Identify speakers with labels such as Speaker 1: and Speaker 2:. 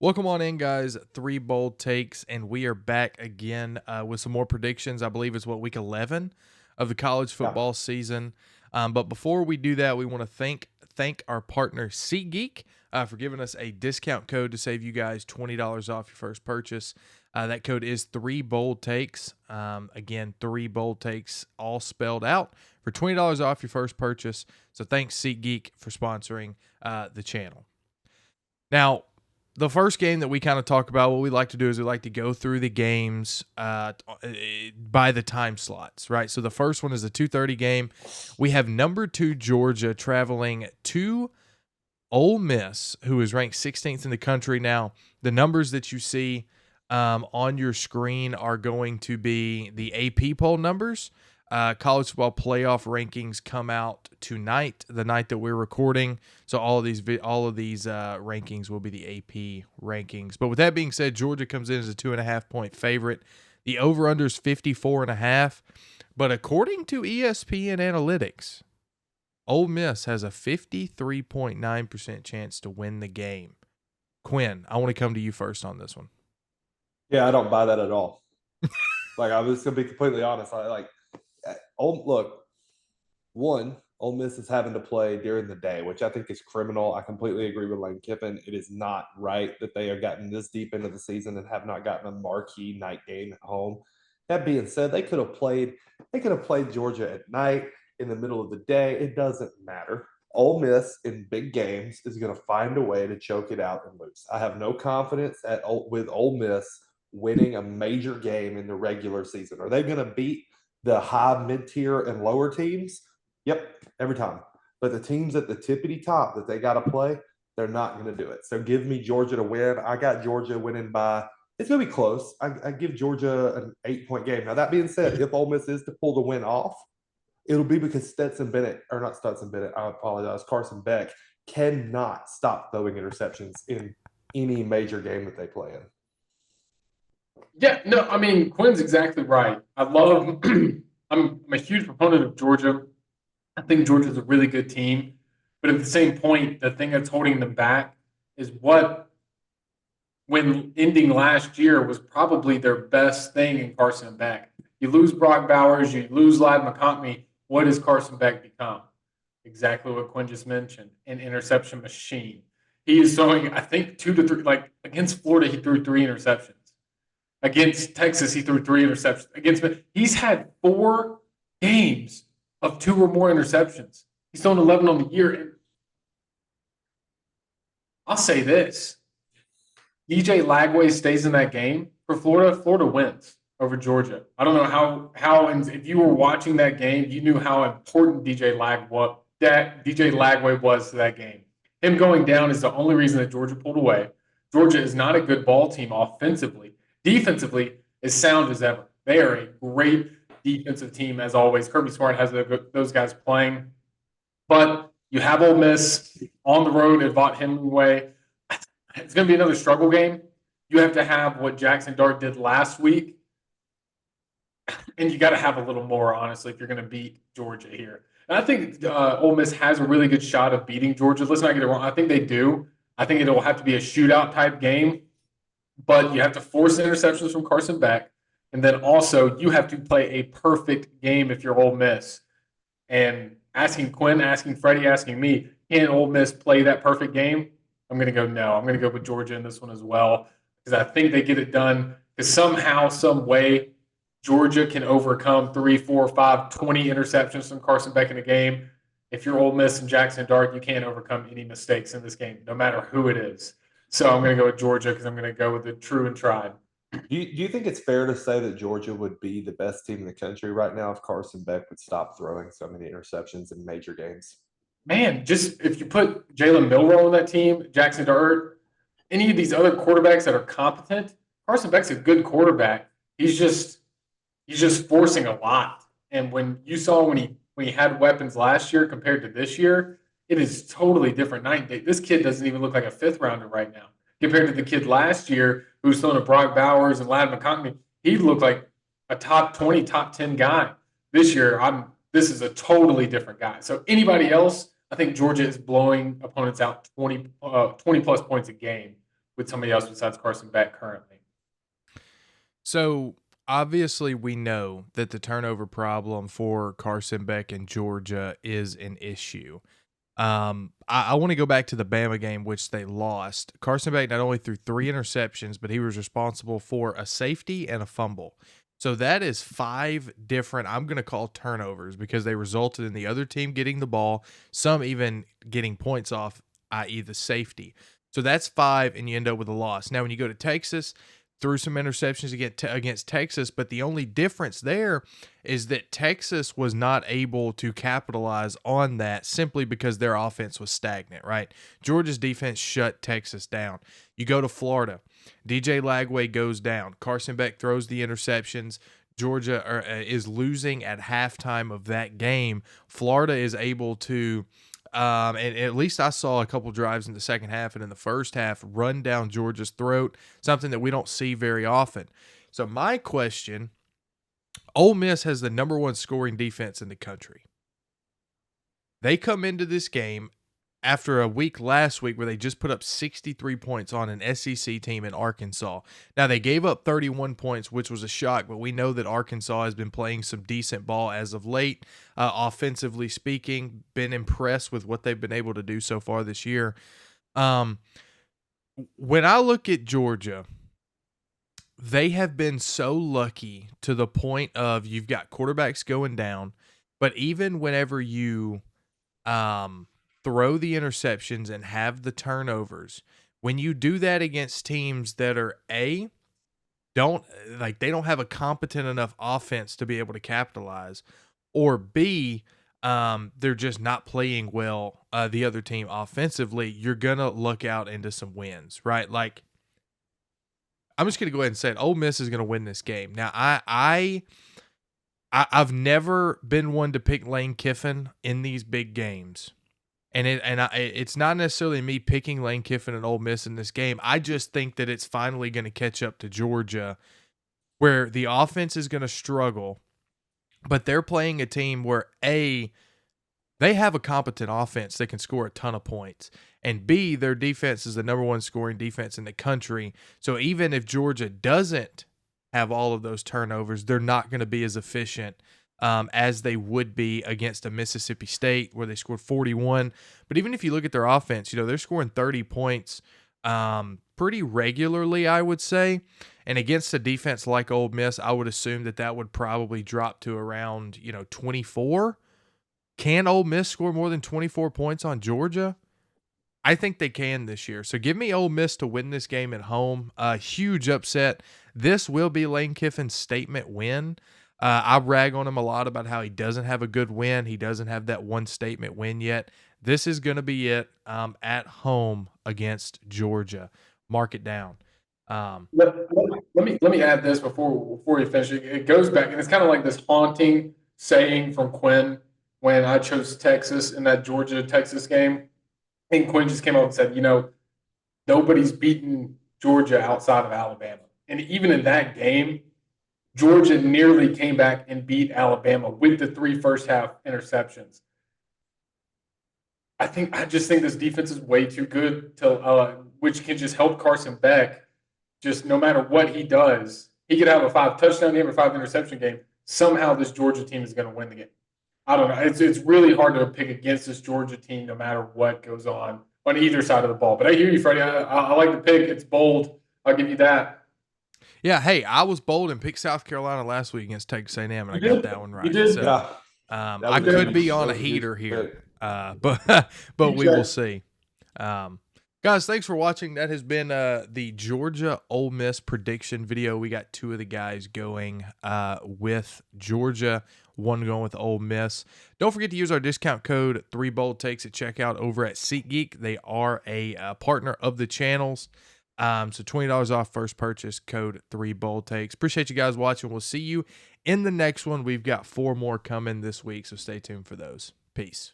Speaker 1: Welcome on in, guys. Three bold takes, and we are back again with some more predictions. I believe it's week 11 of the college
Speaker 2: Yeah.
Speaker 1: football season. But before we do that, we want to thank our partner SeatGeek for giving us a discount code to save you guys $20 off your first purchase. That code is three bold takes. Again, three bold takes, all spelled out for $20 off your first purchase. So thanks SeatGeek for sponsoring the channel. Now, the first game that we kind of talk about, what we like to do is we like to go through the games by the time slots, right? So the first one is a 2:30 game. We have number 2 Georgia traveling to Ole Miss, who is ranked 16th in the country. Now, the numbers that you see on your screen are going to be the AP poll numbers. College football playoff rankings come out tonight, the night that we're recording. So all of these rankings will be the AP rankings. But with that being said, Georgia comes in as a 2.5-point favorite. The over/under is 54.5. But according to ESPN Analytics, Ole Miss has a 53.9% chance to win the game. Quinn, I want to come to you first on this one.
Speaker 2: Yeah, I don't buy that at all. I was gonna be completely honest. Look, one, Ole Miss is having to play during the day, which I think is criminal. I completely agree with Lane Kiffin. It is not right that they have gotten this deep into the season and have not gotten a marquee night game at home. That being said, they could have played Georgia at night in the middle of the day. It doesn't matter. Ole Miss in big games is going to find a way to choke it out and lose. I have no confidence with Ole Miss winning a major game in the regular season. Are they going to beat the high, mid tier, and lower teams? Yep, every time. But the teams at the tippity top that they got to play, they're not going to do it. So give me Georgia to win. I got Georgia winning by. It's going to be close. I give Georgia an 8-point game. Now, that being said, if Ole Miss is to pull the win off, it'll be because I apologize, Carson Beck cannot stop throwing interceptions in any major game that they play in.
Speaker 3: Yeah, no, I mean Quinn's exactly right. I love. I'm a huge proponent of Georgia. I think Georgia's a really good team, but at the same point, the thing that's holding them back is what, when ending last year, was probably their best thing in Carson Beck. You lose Brock Bowers, you lose Ladd McConkey. What does Carson Beck become? Exactly what Quinn just mentioned, an interception machine. He is throwing, I think, 2 to 3. Like against Florida, he threw 3 interceptions. Against Texas, he threw 3 interceptions. He's had 4 games of 2 or more interceptions. He's thrown 11 on the year. And I'll say this: DJ Lagway stays in that game for Florida. Florida wins over Georgia. I don't know how, and if you were watching that game, you knew how important DJ Lagway was to that game. Him going down is the only reason that Georgia pulled away. Georgia is not a good ball team offensively. Defensively, as sound as ever. They are a great defensive team, as always. Kirby Smart has those guys playing. But you have Ole Miss on the road at Vaught Hemingway. It's going to be another struggle game. You have to have what Jackson Dart did last week. And you got to have a little more, honestly, if you're going to beat Georgia here. And I think Ole Miss has a really good shot of beating Georgia. Let's not get it wrong. I think they do. I think it'll have to be a shootout type game. But you have to force interceptions from Carson Beck. And then also you have to play a perfect game if you're Ole Miss. And asking Quinn, asking Freddie, asking me, can Ole Miss play that perfect game? I'm going to go no. I'm going to go with Georgia in this one as well because I think they get it done because somehow, some way, Georgia can overcome 3, 4, 5, 20 interceptions from Carson Beck in a game. If you're Ole Miss and Jackson Dart, you can't overcome any mistakes in this game, no matter who it is. So I'm going to go with Georgia because I'm going to go with the true and tried.
Speaker 2: Do you think it's fair to say that Georgia would be the best team in the country right now if Carson Beck would stop throwing so many interceptions in major games?
Speaker 3: Man, just if you put Jalen Milroe on that team, Jackson Dart, any of these other quarterbacks that are competent, Carson Beck's a good quarterback. He's just forcing a lot. And when you saw when he had weapons last year compared to this year, it is totally different night and day. This kid doesn't even look like a 5th rounder right now compared to the kid last year who was throwing to Brock Bowers and Ladd McConkey. He looked like a top 20, top 10 guy. This year, this is a totally different guy. So anybody else, I think Georgia is blowing opponents out 20 plus points a game. with somebody else besides Carson Beck currently.
Speaker 1: So obviously, we know that the turnover problem for Carson Beck in Georgia is an issue. I want to go back to the Bama game, which they lost. Carson Beck not only threw 3 interceptions, but he was responsible for a safety and a fumble. So that is 5 different, I'm going to call turnovers, because they resulted in the other team getting the ball, some even getting points off, i.e. the safety. So that's 5, and you end up with a loss. Now, when you go to Texas, threw some interceptions against Texas, but the only difference there is that Texas was not able to capitalize on that simply because their offense was stagnant, right? Georgia's defense shut Texas down. You go to Florida, DJ Lagway goes down. Carson Beck throws the interceptions. Georgia is losing at halftime of that game. Florida is able to and at least I saw a couple drives in the second half and in the first half run down Georgia's throat, something that we don't see very often. So my question, Ole Miss has the number 1 scoring defense in the country. They come into this game after a week last week where they just put up 63 points on an SEC team in Arkansas. Now, they gave up 31 points, which was a shock, but we know that Arkansas has been playing some decent ball as of late, offensively speaking. Been impressed with what they've been able to do so far this year. When I look at Georgia, they have been so lucky to the point of you've got quarterbacks going down, but even whenever you throw the interceptions and have the turnovers, when you do that against teams that are they don't have a competent enough offense to be able to capitalize, or B, they're just not playing well, the other team offensively, you're gonna look out into some wins, right? Like, I'm just gonna go ahead and say it. Ole Miss is gonna win this game. Now, I've never been one to pick Lane Kiffin in these big games. And it's not necessarily me picking Lane Kiffin and Ole Miss in this game. I just think that it's finally going to catch up to Georgia, where the offense is going to struggle, but they're playing a team where A, they have a competent offense that can score a ton of points, and B, their defense is the number 1 scoring defense in the country. So even if Georgia doesn't have all of those turnovers, they're not going to be as efficient as they would be against a Mississippi State where they scored 41. But even if you look at their offense, they're scoring 30 points pretty regularly, I would say. And against a defense like Ole Miss, I would assume that would probably drop to around, 24. Can Ole Miss score more than 24 points on Georgia? I think they can this year. So give me Ole Miss to win this game at home. A huge upset. This will be Lane Kiffin's statement win. I rag on him a lot about how he doesn't have a good win. He doesn't have that one statement win yet. This is going to be it at home against Georgia. Mark it down.
Speaker 3: Let me add this before you finish. It goes back, and it's kind of like this haunting saying from Quinn when I chose Texas in that Georgia-Texas game. And Quinn just came out and said, nobody's beaten Georgia outside of Alabama. And even in that game, Georgia nearly came back and beat Alabama with the 3 first-half interceptions. I just think this defense is way too good to which can just help Carson Beck. Just no matter what he does, he could have a 5-touchdown game or 5-interception game. Somehow this Georgia team is going to win the game. I don't know. It's really hard to pick against this Georgia team no matter what goes on either side of the ball. But I hear you, Freddie. I like the pick. It's bold. I'll give you that.
Speaker 1: Yeah, hey, I was bold and picked South Carolina last week against Texas A&M, and I got that one right.
Speaker 3: You did.
Speaker 1: So,
Speaker 2: Yeah.
Speaker 1: I could be on a heater here, but we will see. Guys, thanks for watching. That has been the Georgia Ole Miss prediction video. We got 2 of the guys going with Georgia, 1 going with Ole Miss. Don't forget to use our discount code 3BoldTakes at checkout over at SeatGeek. They are a partner of the channels. So $20 off first purchase, code 3BoldTakes. Appreciate you guys watching. We'll see you in the next one. We've got 4 more coming this week, so stay tuned for those. Peace.